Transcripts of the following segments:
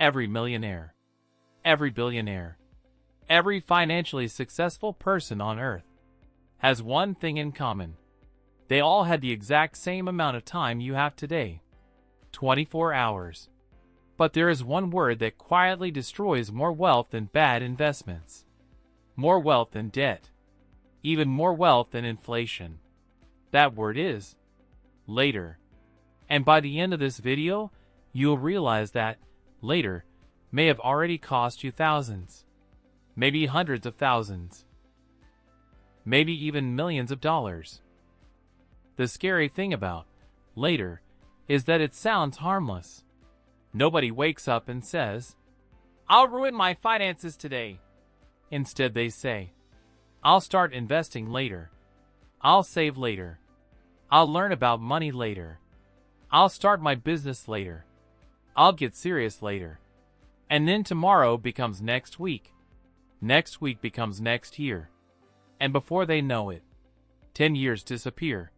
Every millionaire, every billionaire, every financially successful person on earth has one thing in common. They all had the exact same amount of time you have today, 24 hours. But there is one word that quietly destroys more wealth than bad investments, more wealth than debt, even more wealth than inflation. That word is later. And by the end of this video, you'll realize that later may have already cost you thousands, maybe hundreds of thousands, maybe even millions of dollars. The scary thing about later is that it sounds harmless. Nobody wakes up and says, "I'll ruin my finances today." Instead, they say, "I'll start investing later. I'll save later. I'll learn about money later. I'll start my business later. I'll get serious later." And then tomorrow becomes next week. Next week becomes next year. And before they know it, 10 years disappear.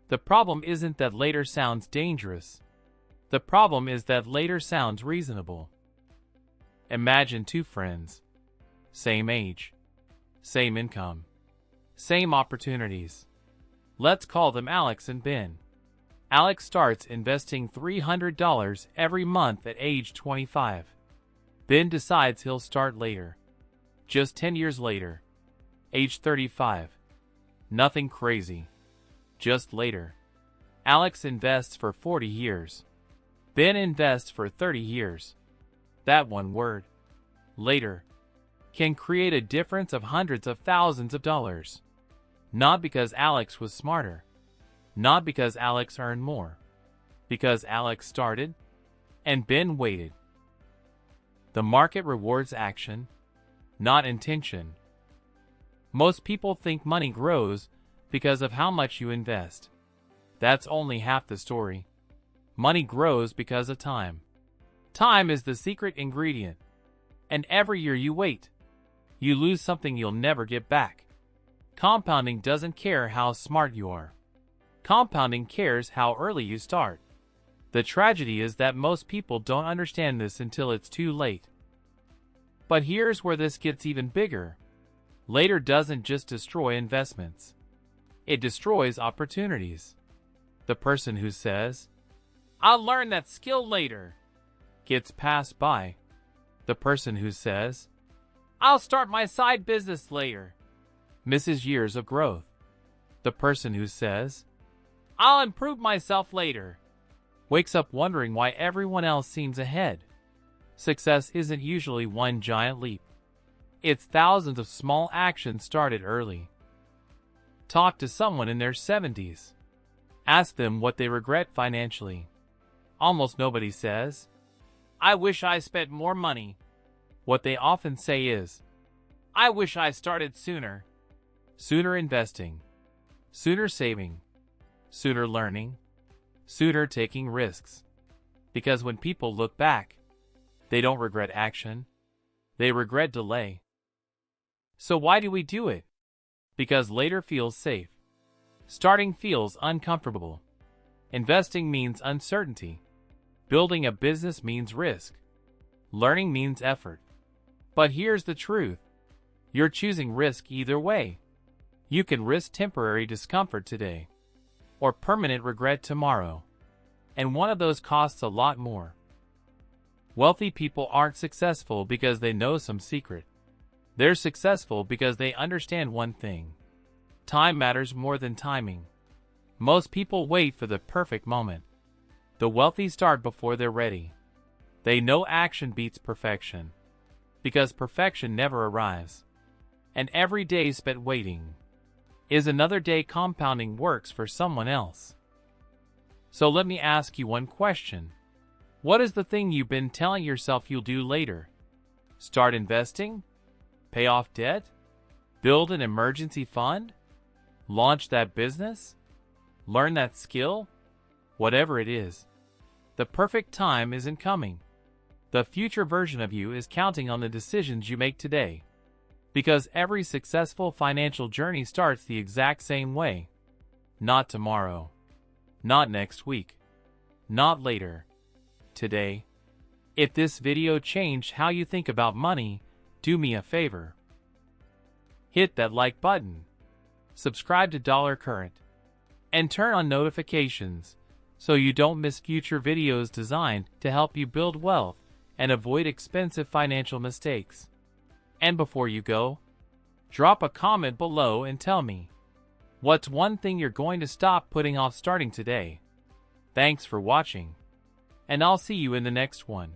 The problem isn't that later sounds dangerous. The problem is that later sounds reasonable. Imagine two friends, same age, same income, same opportunities. Let's call them Alex and Ben. Alex starts investing $300 every month at age 25. Ben decides he'll start later. Just 10 years later, age 35. Nothing crazy, just later. Alex invests for 40 years. Ben invests for 30 years. That one word, later, can create a difference of hundreds of thousands of dollars. Not because Alex was smarter. Not because Alex earned more. Because Alex started, and Ben waited. The market rewards action, not intention. Most people think money grows because of how much you invest. That's only half the story. Money grows because of time. Time is the secret ingredient. And every year you wait, you lose something you'll never get back. Compounding doesn't care how smart you are. Compounding cares how early you start. The tragedy is that most people don't understand this until it's too late. But here's where this gets even bigger. Later doesn't just destroy investments. It destroys opportunities. The person who says, "I'll learn that skill later," gets passed by. The person who says, "I'll start my side business later," misses years of growth. The person who says, "I'll improve myself later," wakes up wondering why everyone else seems ahead. Success isn't usually one giant leap. It's thousands of small actions started early. Talk to someone in their 70s. Ask them what they regret financially. Almost nobody says, "I wish I spent more money." What they often say is, "I wish I started sooner." Sooner investing, sooner saving, sooner learning, sooner taking risks. Because when people look back, they don't regret action, they regret delay. So why do we do it? Because later feels safe. Starting feels uncomfortable. Investing means uncertainty. Building a business means risk. Learning means effort. But here's the truth. You're choosing risk either way. You can risk temporary discomfort today, or permanent regret tomorrow. And one of those costs a lot more. Wealthy people aren't successful because they know some secret. They're successful because they understand one thing. Time matters more than timing. Most people wait for the perfect moment. The wealthy start before they're ready. They know action beats perfection. Because perfection never arrives. And every day spent waiting is another day compounding works for someone else. So let me ask you one question. What is the thing you've been telling yourself you'll do later? Start investing? Pay off debt? Build an emergency fund? Launch that business? Learn that skill? Whatever it is. The perfect time isn't coming. The future version of you is counting on the decisions you make today. Because every successful financial journey starts the exact same way. Not tomorrow. Not next week. Not later. Today. If this video changed how you think about money, do me a favor. Hit that like button, subscribe to Dollar Current, and turn on notifications so you don't miss future videos designed to help you build wealth and avoid expensive financial mistakes. And before you go, drop a comment below and tell me, what's one thing you're going to stop putting off starting today? Thanks for watching, and I'll see you in the next one.